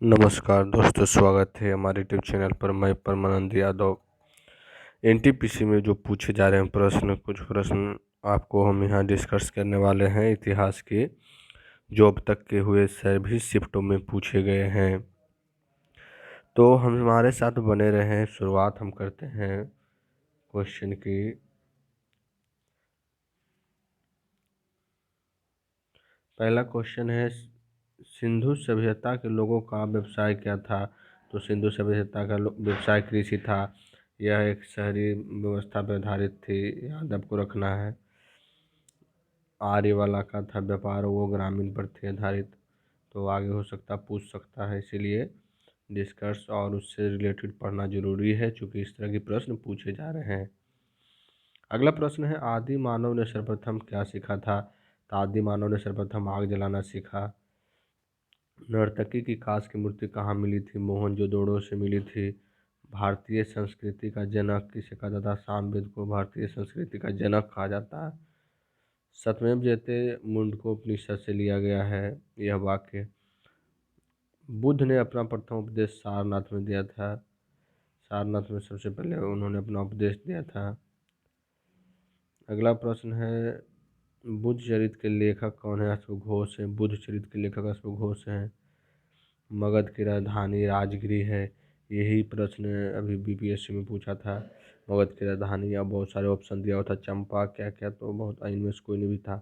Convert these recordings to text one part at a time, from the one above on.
नमस्कार दोस्तों, स्वागत है हमारे यूट्यूब चैनल पर। मैं परमानंद यादव। एनटीपीसी में जो पूछे जा रहे हैं कुछ प्रश्न आपको हम यहाँ डिस्कस करने वाले हैं इतिहास के, जो अब तक के हुए सभी शिफ्टों में पूछे गए हैं। तो हम हमारे साथ बने रहें। शुरुआत हम करते हैं क्वेश्चन की। पहला क्वेश्चन है, सिंधु सभ्यता के लोगों का व्यवसाय क्या था? तो सिंधु सभ्यता का व्यवसाय कृषि था। यह एक शहरी व्यवस्था पर आधारित थी, याद आपको रखना है। आर्यवाला का था व्यापार, वो ग्रामीण पर थे आधारित। तो आगे हो सकता पूछ सकता है, इसीलिए डिस्कस और उससे रिलेटेड पढ़ना जरूरी है, चूँकि इस तरह के प्रश्न पूछे जा रहे हैं। अगला प्रश्न है, आदि मानव ने सर्वप्रथम क्या सीखा था? तो आदि मानव ने सर्वप्रथम आग जलाना सीखा। नर्तकी की कांस्य की मूर्ति कहाँ मिली थी? मोहनजोदड़ो से मिली थी। भारतीय संस्कृति का जनक किसे कहा जाता है? सामवेद को भारतीय संस्कृति का जनक कहा जाता है। सत्यमेव जयते मुंडकोपनिषद से लिया गया है यह वाक्य। बुद्ध ने अपना प्रथम उपदेश सारनाथ में दिया था। सारनाथ में सबसे पहले उन्होंने अपना उपदेश दिया था। अगला प्रश्न है, बुद्ध चरित्र के लेखक कौन है? अश्वघोष है। बुद्ध चरित्र के लेखक अश्वघोष हैं। मगध की राजधानी राजगिरी है। यही प्रश्न अभी बीपीएससी में पूछा था। मगध की राजधानी, या बहुत सारे ऑप्शन दिया हुआ था, चंपा क्या क्या, तो बहुत इनमें से कोई नहीं भी था।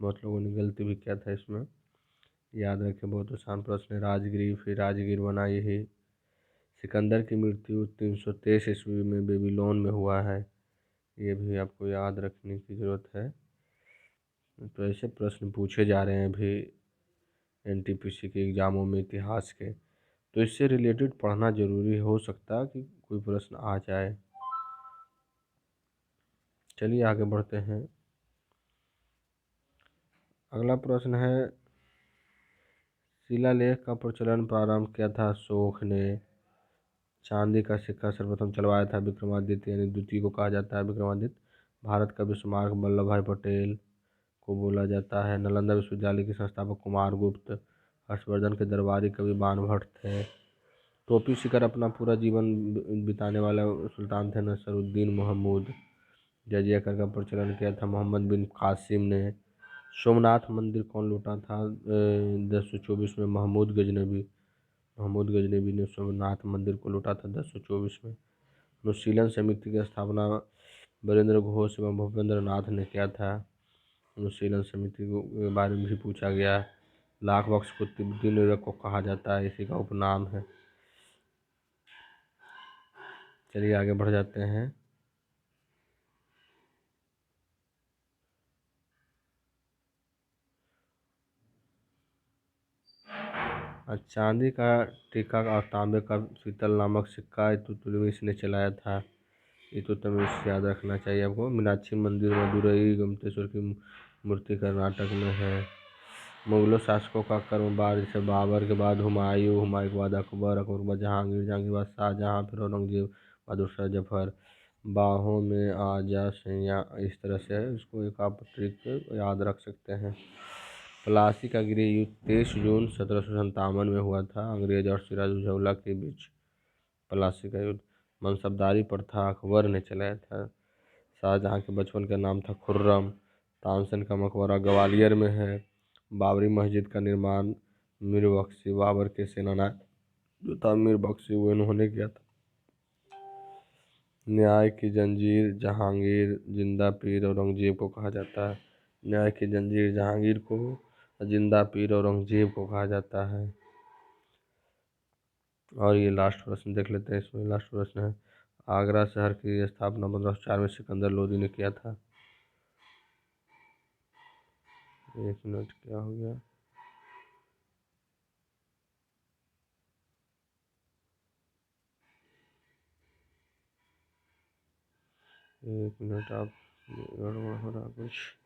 बहुत लोगों ने गलती भी किया था इसमें, याद रखें। बहुत आसान प्रश्न है। राजगिरी, फिर राजगीर बना यही। सिकंदर की मृत्यु 323 ईस्वी में बेबीलोन में हुआ है। ये भी आपको याद रखने की ज़रूरत है। तो ऐसे प्रश्न पूछे जा रहे हैं अभी एनटीपीसी के एग्ज़ामों में इतिहास के, तो इससे रिलेटेड पढ़ना जरूरी हो सकता है कि कोई प्रश्न आ जाए। चलिए आगे बढ़ते हैं। अगला प्रश्न है, शिलालेख का प्रचलन प्रारंभ किया था अशोक ने। चांदी का सिक्का सर्वप्रथम चलवाया था विक्रमादित्य, यानी द्वितीय को कहा जाता है विक्रमादित्य। भारत का विस्मारक वल्लभ भाई पटेल को बोला जाता है। नालंदा विश्वविद्यालय के संस्थापक कुमार गुप्त। हर्षवर्धन के दरबारी कवि बाणभट्ट थे। टोपी सीकर अपना पूरा जीवन बिताने वाला सुल्तान थे नसरुद्दीन महमूद। जजिया कर का प्रचलन किया था मोहम्मद बिन कासिम ने। सोमनाथ मंदिर कौन लूटा था? 1024 में महमूद गजनबी। महमूद गजनबी ने सोमनाथ मंदिर को लूटा था 1024 में। अनुशीलन समिति की स्थापना वीरेंद्र घोष एवं भूपेंद्र नाथ ने किया था। अनुशीलन समिति के बारे में भी पूछा गया। लाख बख्श को तिब्बती निरक को कहा जाता है, इसी का उपनाम है। चलिए आगे बढ़ जाते हैं। चांदी का टीका और तांबे का पीतल नामक सिक्का इल्तुतमिश ने चलाया था। इल्तुतमिश याद रखना चाहिए आपको। मीनाक्षी मंदिर मदुरई गोमतेश्वर की मूर्ति कर्नाटक में है। मुगलों शासकों का क्रमवार, जैसे बाबर के बाद हुमायूं, हुमायूं के बाद अकबर, अकबर के बाद जहांगीर, जहांगीर के बाद शाहजहां, फिर औरंगजेब, बहादुर शाह जफर। बाहों में आजा सैया, इस तरह से है, इसको एक आप अतिरिक्त याद रख सकते हैं। प्लासी का गृह युद्ध 23 जून 1757 में हुआ था, अंग्रेज और सिराजुद्दौला के बीच। प्लासी का युद्ध। मनसबदारी प्रथा अकबर ने चलाया था। शाहजहां के बचपन का नाम था खुर्रम। तानसेन का मकबरा ग्वालियर में है। बाबरी मस्जिद का निर्माण मीर बख्शी, बाबर के सेनानायक जो था मीर बख्शी, वो इन्होंने किया था। न्याय की जंजीर जहांगीर, जिंदा पीर औरंगजेब को कहा जाता है। न्याय की जंजीर जहांगीर को, जिंदा पीर औरंगजेब को कहा जाता है। और ये लास्ट प्रश्न देख लेते हैं। इसमें लास्ट प्रश्न है, आगरा शहर की स्थापना 1504 में सिकंदर लोदी ने किया था। एक मिनट, क्या हो गया? एक मिनट, आप गड़बड़ हो रहा कुछ।